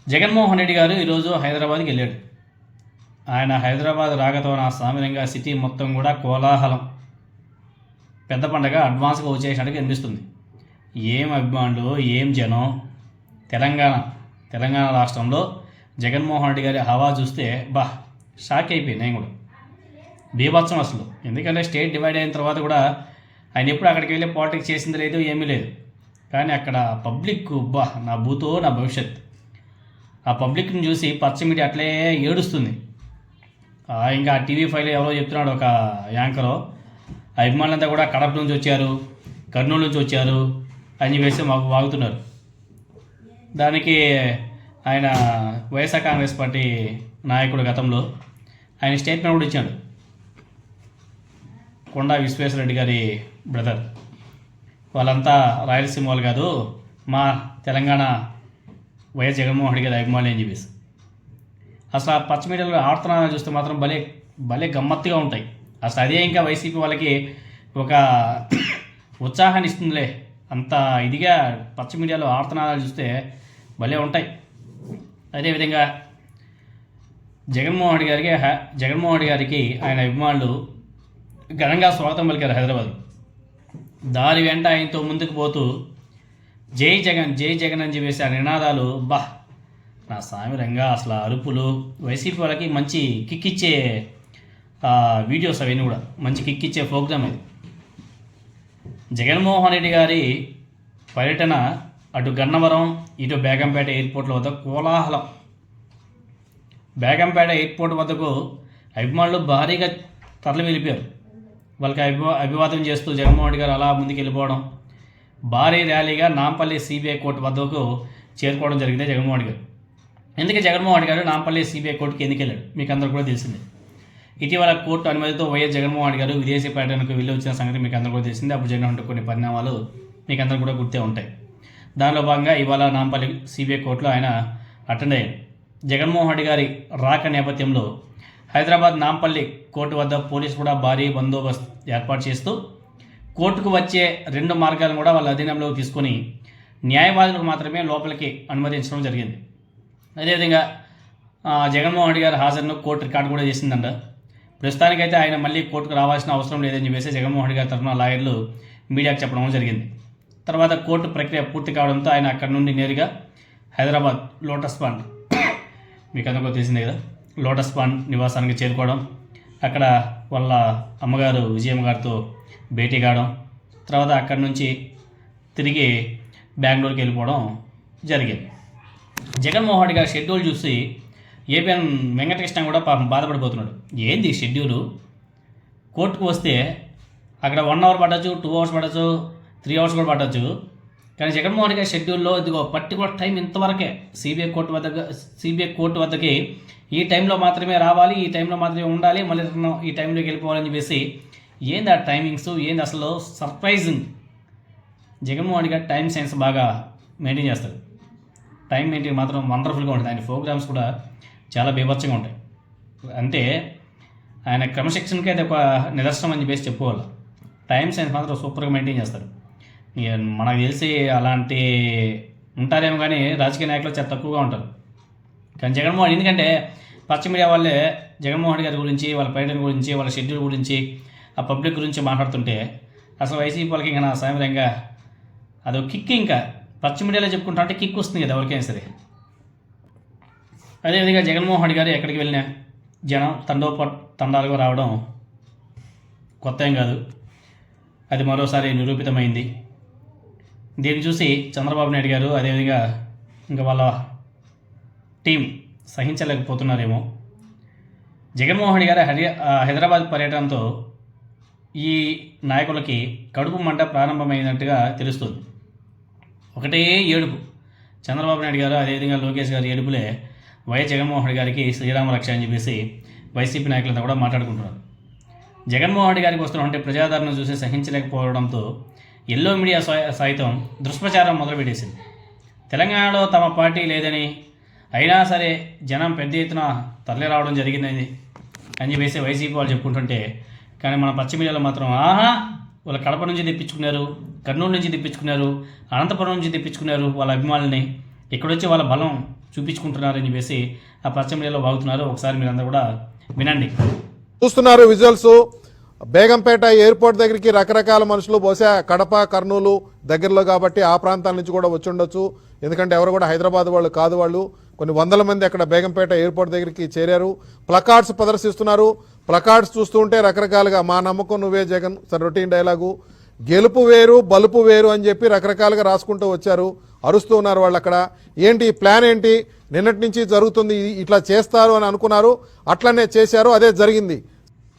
జగన్మోహన్ రెడ్డి గారు ఈరోజు హైదరాబాద్కి వెళ్ళాడు. ఆయన హైదరాబాద్ రాకతో నా సామాన్యంగా సిటీ మొత్తం కూడా కోలాహలం, పెద్ద పండగ అడ్వాన్స్గా వచ్చేసినట్టుగా అనిపిస్తుంది. ఏం అభిమానులు, ఏం జనం. తెలంగాణ తెలంగాణ రాష్ట్రంలో జగన్మోహన్ రెడ్డి గారి హవా చూస్తే షాక్ అయిపోయింది నేను కూడా. బీభత్సం అసలు. ఎందుకంటే స్టేట్ డివైడ్ అయిన తర్వాత కూడా ఆయన ఎప్పుడు అక్కడికి వెళ్ళి పాలిటిక్స్ చేసింది లేదు, ఏమీ లేదు. కానీ అక్కడ పబ్లిక్ నా భూతో నా భవిష్యత్. ఆ పబ్లిక్ని చూసి పచ్చ మీడియా అట్లే ఏడుస్తుంది. ఇంకా టీవీ ఫైవ్లో ఎవరో చెప్తున్నాడు, ఒక యాంకరు, అభిమానులంతా కూడా కడప నుంచి వచ్చారు, కర్నూలు నుంచి వచ్చారు అని చెప్పేసి మాకు వాగుతున్నారు. దానికి ఆయన వైఎస్ఆర్ కాంగ్రెస్ పార్టీ నాయకుడు గతంలో ఆయన స్టేట్మెంట్ కూడా ఇచ్చాడు. కొండా విశ్వేశ్వరరెడ్డి గారి బ్రదర్, వాళ్ళంతా రాయలసీమ వాళ్ళు కాదు, మా తెలంగాణ వైఎస్ జగన్మోహన్ రెడ్డి గారి అభిమానులు అని చెప్పేసి. అసలు ఆ పచ్చ మీడియాలో ఆడుతున్నా చూస్తే మాత్రం భలే భలే గమ్మత్తుగా ఉంటాయి. అసలు అదే ఇంకా వైసీపీ వాళ్ళకి ఒక ఉత్సాహాన్ని ఇస్తుందిలే. అంత ఇదిగా పచ్చ మీడియాలో ఆడుతున్నాలు చూస్తే భలే ఉంటాయి. అదేవిధంగా జగన్మోహన్ రెడ్డి గారికి ఆయన అభిమానులు ఘనంగా స్వాగతం పలికారు హైదరాబాద్. దారి వెంట ఆయనతో ముందుకు పోతూ జై జగన్ జై జగన్ అని చెప్పేసి ఆ నినాదాలు నా సామిరంగా అసలు అరుపులు. వైసీపీ వాళ్ళకి మంచి కిక్ ఇచ్చే వీడియోస్ అవన్నీ కూడా మంచి కిక్ ఇచ్చే ప్రోగ్రామ్ అది. జగన్మోహన్ రెడ్డి గారి పర్యటన అటు గన్నవరం ఇటు బేగంపేట ఎయిర్పోర్ట్ల వద్ద కోలాహలం. బేగంపేట ఎయిర్పోర్ట్ వద్దకు అభిమానులు భారీగా తరలి వెళ్ళిపోయారు. వాళ్ళకి అభివాదం చేస్తూ జగన్మోహన్ రెడ్డి గారు అలా ముందుకు వెళ్ళిపోవడం, భారీ ర్యాలీగా నాంపల్లి సిబిఐ కోర్టు వద్దకు చేరుకోవడం జరిగింది జగన్మోహన్ గారు. ఎందుకు జగన్మోహన్ గారు నాంపల్లి సిబిఐ కోర్టుకి ఎందుకు వెళ్ళాడు మీకు అందరూ కూడా తెలిసిందే. ఇటీవల కోర్టు అనుమతితో వైఎస్ జగన్మోహన్ గారు విదేశీ పర్యటనకు వెళ్ళి వచ్చిన సంగతి మీకు అందరూ కూడా తెలిసిందే. అప్పుడు జరిగిన కొన్ని పరిణామాలు మీకు అందరూ కూడా గుర్తే ఉంటాయి. దానిలో భాగంగా ఇవాళ నాంపల్లి సిబిఐ కోర్టులో ఆయన అటెండ్ అయ్యారు. జగన్మోహన్ రెడ్డి గారి రాక నేపథ్యంలో హైదరాబాద్ నాంపల్లి కోర్టు వద్ద పోలీసు కూడా భారీ బందోబస్తు ఏర్పాటు చేస్తూ కోర్టుకు వచ్చే రెండు మార్గాలను కూడా వాళ్ళ అధీనంలోకి తీసుకొని న్యాయవాదులకు మాత్రమే లోపలికి అనుమతించడం జరిగింది. అదేవిధంగా జగన్మోహన్ రెడ్డి గారి హాజరును కోర్టు రికార్డు కూడా చేసిందంట. ప్రస్తుతానికైతే ఆయన మళ్ళీ కోర్టుకు రావాల్సిన అవసరం లేదని చెప్పేసి జగన్మోహన్ రెడ్డి గారి తరఫున లాయర్లు మీడియాకు చెప్పడం జరిగింది. తర్వాత కోర్టు ప్రక్రియ పూర్తి కావడంతో ఆయన అక్కడి నుండి నేరుగా హైదరాబాద్ లోటస్ పాండ్, మీకు అందరికీ తెలిసిందే కదా, లోటస్ పాండ్ నివాసానికి చేరుకోవడం, అక్కడ వాళ్ళ అమ్మగారు విజయమ్మ గారితో భేటీ కావడం, తర్వాత అక్కడి నుంచి తిరిగి బెంగళూరుకి వెళ్ళిపోవడం జరిగింది. జగన్మోహన్ రెడ్డి గారి షెడ్యూల్ చూసి ఏపీఎన్ వెంకటకృష్ణ కూడా పాపం బాధపడిపోతున్నాడు. ఏంది షెడ్యూలు, కోర్టుకు వస్తే అక్కడ 1 అవర్ పట్టచ్చు, 2 అవర్స్ పట్టచ్చు, 3 అవర్స్ కూడా పట్టచ్చు. కానీ జగన్మోహన్ రెడ్డి గారి షెడ్యూల్లో ఇదిగో పర్టికులర్ టైం ఇంతవరకే. సిబిఐ కోర్టు వద్దకి ఈ టైంలో మాత్రమే రావాలి, ఈ టైంలో మాత్రమే ఉండాలి, మళ్ళీ ఈ టైంలోకి వెళ్ళిపోవాలని చెప్పేసి ఏంది ఆ టైమింగ్స్, ఏంది అసలు సర్ప్రైజింగ్. జగన్మోహన్ రెడ్డి గారు టైం సెన్స్ బాగా మెయింటైన్ చేస్తారు. టైం మెయింటైన్ మాత్రం వండర్ఫుల్గా ఉంటుంది. ఆయన ప్రోగ్రామ్స్ కూడా చాలా బీభత్సంగా ఉంటాయి. అంటే ఆయన క్రమశిక్షణకి అది ఒక నిదర్శనం అని చెప్పేసి చెప్పుకోవాలి. టైం సెన్స్ మాత్రం సూపర్గా మెయింటైన్ చేస్తారు. మనకు తెలిసి అలాంటి ఉంటారేమో కానీ రాజకీయ నాయకులు చాలా తక్కువగా ఉంటారు. కానీ జగన్మోహన్, ఎందుకంటే పచ్చ మీడియా వాళ్ళే జగన్మోహన్ గారి గురించి, వాళ్ళ పర్యటన గురించి, వాళ్ళ షెడ్యూల్ గురించి, ఆ పబ్లిక్ గురించి మాట్లాడుతుంటే అసలు వైసీపీ వాళ్ళకి ఇంకా నా సాయంగా అదొక కిక్. ఇంకా పచ్చ మీడియాలో చెప్పుకుంటా అంటే కిక్ వస్తుంది కదా ఎవరికైనా సరే. అదేవిధంగా జగన్మోహన్ రెడ్డి గారు ఎక్కడికి వెళ్ళినా జనం తండాలుగా రావడం కొత్త ఏం కాదు. అది మరోసారి నిరూపితమైంది. దీన్ని చూసి చంద్రబాబు నాయుడు గారు అదేవిధంగా ఇంకా వాళ్ళ టీం సహించలేకపోతున్నారేమో. జగన్మోహన్ రెడ్డి గారి హైదరాబాద్ పర్యటనతో ఈ నాయకులకి కడుపు మంట ప్రారంభమైనట్టుగా తెలుస్తుంది. ఒకటే ఏడుపు. చంద్రబాబు నాయుడు గారు అదేవిధంగా లోకేష్ గారి ఏడుపులే వైఎస్ జగన్మోహన్ రెడ్డి గారికి శ్రీరామ రక్ష అని చెప్పేసి వైసీపీ నాయకులంతా కూడా మాట్లాడుకుంటున్నారు. జగన్మోహన్ రెడ్డి గారికి వస్తున్నటువంటి ప్రజాదరణ చూసి సహించలేకపోవడంతో ఎల్లో మీడియా సైతం దుష్ప్రచారం మొదలుపెట్టేసింది. తెలంగాణలో తమ పార్టీ లేదని, అయినా సరే జనం పెద్ద ఎత్తున తరలి రావడం జరిగిందని అని చెప్పేసి వైసీపీ వాళ్ళు చెప్పుకుంటుంటే, కానీ మన పచ్చ మీడియాలో మాత్రం వాళ్ళ కడప నుంచి తెప్పించుకున్నారు, కర్నూలు నుంచి తెప్పించుకున్నారు, అనంతపురం నుంచి తెప్పించుకున్నారు వాళ్ళ అభిమానులని. ఇక్కడొచ్చి వాళ్ళ బలం చూపించుకుంటున్నారని చెప్పేసి ఆ పచ్చ మీడియాలో వాగుతున్నారు. ఒకసారి మీరందరూ కూడా వినండి. చూస్తున్నారు విజువల్స్. బేగంపేట ఎయిర్పోర్ట్ దగ్గరికి రకరకాల మనుషులు, బహుశా కడప, కర్నూలు దగ్గరలో కాబట్టి ఆ ప్రాంతాల నుంచి కూడా వచ్చి ఉండొచ్చు. ఎందుకంటే ఎవరు కూడా హైదరాబాద్ వాళ్ళు కాదు, వాళ్ళు కొన్ని వందల మంది అక్కడ బేగంపేట ఎయిర్పోర్ట్ దగ్గరికి చేరారు. ప్లకార్డ్స్ ప్రదర్శిస్తున్నారు. ప్లకార్డ్స్ చూస్తూ ఉంటే రకరకాలుగా మా నమ్మకం నువ్వే జగన్, రొటీన్ డైలాగు, గెలుపు వేరు బలుపు వేరు అని చెప్పి రకరకాలుగా రాసుకుంటూ వచ్చారు. అరుస్తూ ఉన్నారు వాళ్ళు అక్కడ. ఏంటి ప్లాన్ ఏంటి, నిన్నటి నుంచి జరుగుతుంది, ఇట్లా చేస్తారు అని అనుకున్నారు, అట్లనే చేశారు, అదే జరిగింది.